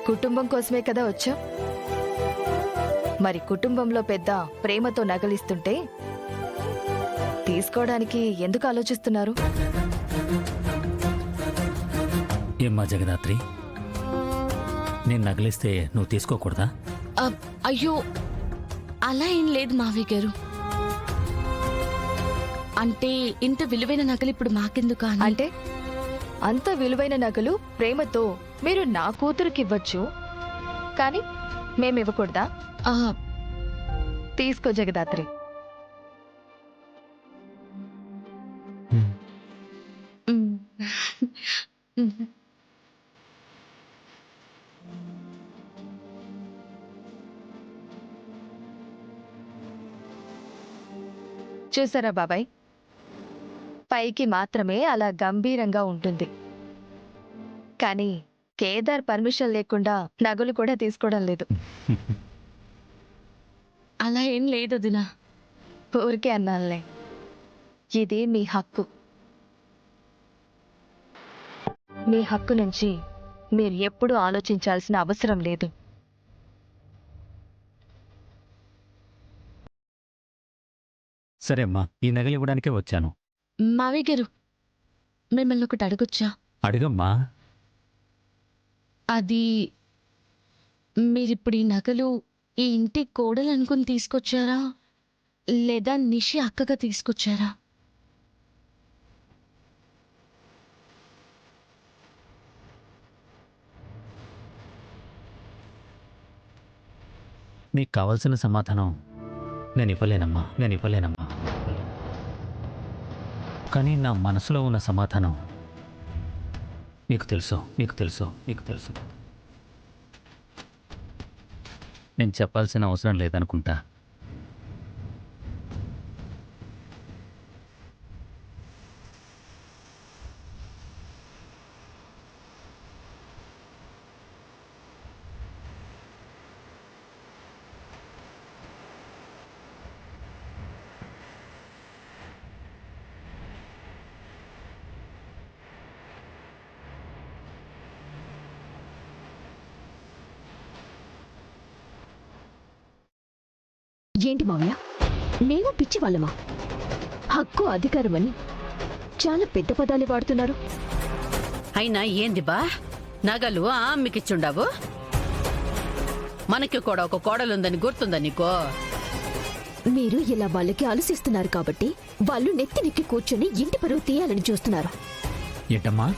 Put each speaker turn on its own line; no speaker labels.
కుటుంబం కోసమే కదా వచ్చా. మరి కుటుంబంలో పెద్ద ప్రేమతో నగలిస్తుంటే తీసుకోవడానికి ఎందుకు ఆలోచిస్తున్నారు?
ఏమ్మా జగదాత్రి, నేను నగలిస్తే నువ్వు తీసుకోకూడదా?
అయ్యో, అలా ఏం లేదు మావయ్య గారు. అంటే ఇంత విలువైన నగలు ఇప్పుడు మాకెందుకు?
అంటే అంత విలువైన నగలు ప్రేమతో మీరు నా కూతురికి ఇవ్వచ్చు, కానీ మేమివ్వకూడదా? తీసుకో జగదాత్రి. చూసారా బాబాయ్, పైకి మాత్రమే అలా గంభీరంగా ఉంటుంది, కానీ కేదార్ పర్మిషన్ లేకుండా నగలు కూడా తీసుకోవడం లేదు.
అలా ఏం లేదు వదినా.
ఊరికే అన్నానులే. ఇది మీ హక్కు. మీ హక్కు నుంచి మీరు ఎప్పుడూ ఆలోచించాల్సిన అవసరం లేదు.
సరే అమ్మా, ఈ నగలు ఇవ్వడానికే వచ్చాను.
మావయ్య గారు, మిమ్మల్ని ఒకటి అడగొచ్చా?
అడుగమ్మా.
అది మీరిప్పుడు ఈ నగలు ఈ ఇంటి కోడలు అనుకుని తీసుకొచ్చారా, లేదా నిషి అక్కగా తీసుకొచ్చారా?
నీకు కావాల్సిన సమాధానం నేను ఇవ్వలేనమ్మా, కానీ నా మనసులో ఉన్న సమాధానం నీకు తెలుసు. నేను చెప్పాల్సిన అవసరం లేదనుకుంటా.
ఏంటి మావయ్య, మేము పిచ్చి వాళ్ళమా? హక్కు అధికారం అని చాలా పెద్ద పదాలు వాడుతున్నారు.
అయినా ఏంది బా, నగలు అమ్మికిచ్చుండావు? మనకి కూడా ఒక కోడలుందని గుర్తుందా నీకో?
మీరు ఇలా వాళ్ళకి ఆలోచిస్తున్నారు కాబట్టి వాళ్ళు నెత్తి నెక్కి కూర్చొని ఇంటి పరువు తీయాలని చూస్తున్నారు.
ఏంటమ్మా?